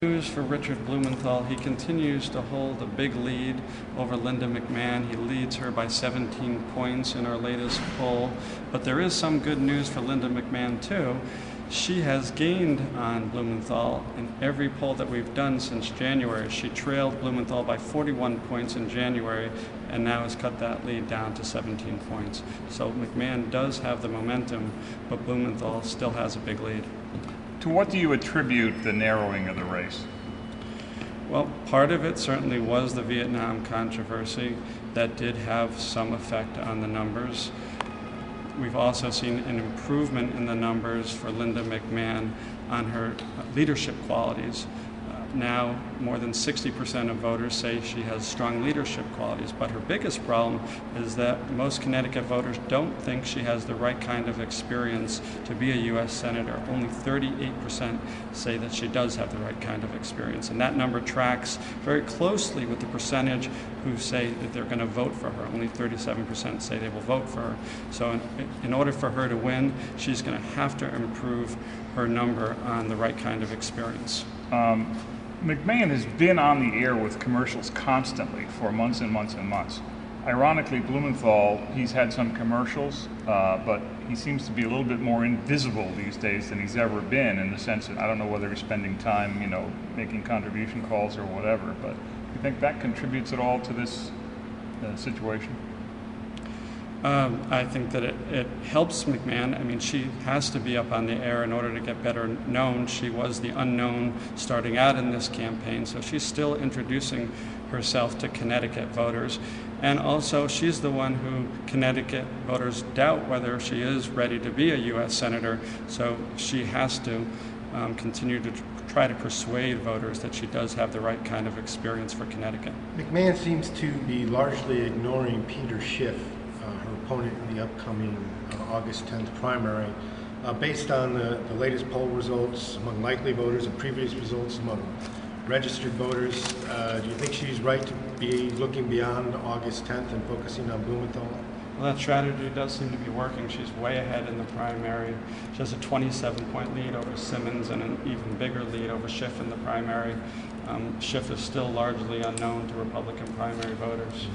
News for Richard Blumenthal. He continues to hold a big lead over Linda McMahon. He leads her by 17 points in our latest poll. But there is some good news for Linda McMahon too. She has gained on Blumenthal in every poll that we've done since January. She trailed Blumenthal by 41 points in January and now has cut that lead down to 17 points. So McMahon does have the momentum, but Blumenthal still has a big lead. To what do you attribute the narrowing of the race? Well, part of it certainly was the Vietnam controversy. That did have some effect on the numbers. We've also seen an improvement in the numbers for Linda McMahon on her leadership qualities. Now, more than 60% of voters say she has strong leadership qualities, but her biggest problem is that most Connecticut voters don't think she has the right kind of experience to be a U.S. Senator. Only 38% say that she does have the right kind of experience, and that number tracks very closely with the percentage who say that they're going to vote for her. Only 37% say they will vote for her. So in order for her to win, she's going to have to improve her number on the right kind of experience. McMahon has been on the air with commercials constantly for months and months and months. Ironically, Blumenthal, he's had some commercials, but he seems to be a little bit more invisible these days than he's ever been, in the sense that I don't know whether he's spending time, making contribution calls or whatever, but do you think that contributes at all to this situation? I think that it helps McMahon. I mean, she has to be up on the air in order to get better known. She was the unknown starting out in this campaign, so she's still introducing herself to Connecticut voters. And also, she's the one who Connecticut voters doubt whether she is ready to be a U.S. Senator, so she has to continue to try to persuade voters that she does have the right kind of experience for Connecticut. McMahon seems to be largely ignoring Peter Schiff, her opponent in the upcoming August 10th primary. Based on the latest poll results among likely voters and previous results among registered voters, do you think she's right to be looking beyond August 10th and focusing on Blumenthal? Well, that strategy does seem to be working. She's way ahead in the primary. She has a 27-point lead over Simmons and an even bigger lead over Schiff in the primary. Schiff is still largely unknown to Republican primary voters.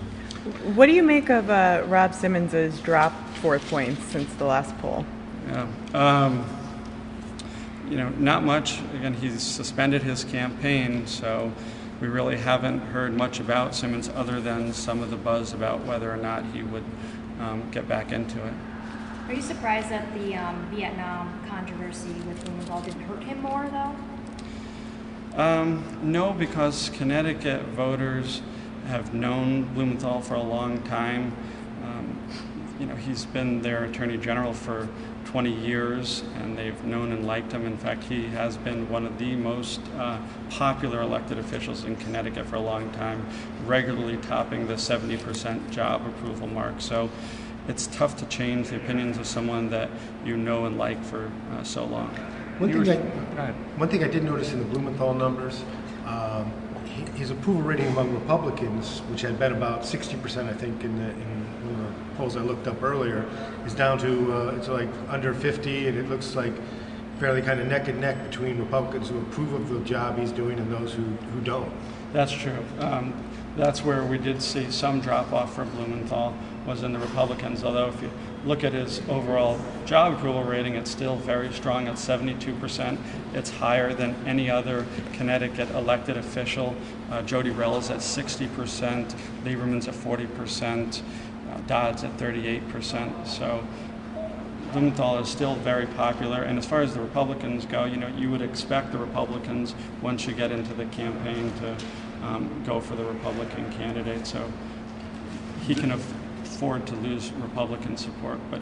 What do you make of Rob Simmons' drop 4 points since the last poll? Yeah, not much. Again, he's suspended his campaign, so we really haven't heard much about Simmons other than some of the buzz about whether or not he would get back into it. Are you surprised that the Vietnam controversy with Blumenthal didn't hurt him more, though? No, because Connecticut voters have known Blumenthal for a long time. He's been their Attorney General for 20 years, and they've known and liked him. In fact, he has been one of the most popular elected officials in Connecticut for a long time, regularly topping the 70% job approval mark. So it's tough to change the opinions of someone that you know and like for so long. One thing I did notice in the Blumenthal numbers, his approval rating among Republicans, which had been about 60%, I think, in the polls I looked up earlier, is down to it's like under 50, and it looks like fairly kind of neck and neck between Republicans who approve of the job he's doing and those who don't. That's true. That's where we did see some drop off for Blumenthal, was in the Republicans, although if you look at his overall job approval rating, it's still very strong at 72%. It's higher than any other Connecticut elected official. Jody Rell is at 60%, Lieberman's at 40%, Dodd's at 38%. So Blumenthal is still very popular. And as far as the Republicans go, you would expect the Republicans, once you get into the campaign, to go for the Republican candidate. So he can afford to lose Republican support, but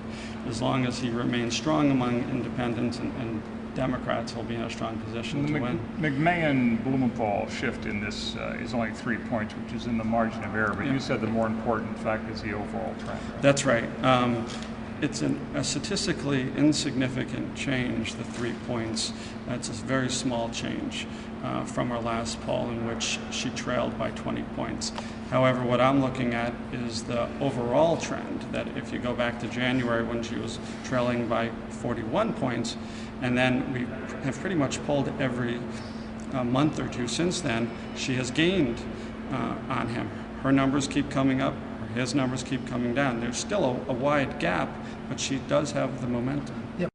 as long as he remains strong among independents and Democrats, he'll be in a strong position to win. McMahon-Blumenthal shift in this is only 3 points, which is in the margin of error, but you said the more important fact is the overall trend. Right? That's right. It's a statistically insignificant change, the 3 points. It's a very small change from our last poll in which she trailed by 20 points. However, what I'm looking at is the overall trend, that if you go back to January when she was trailing by 41 points, and then we have pretty much polled every month or two since then, she has gained on him. Her numbers keep coming up, his numbers keep coming down. There's still a wide gap, but she does have the momentum.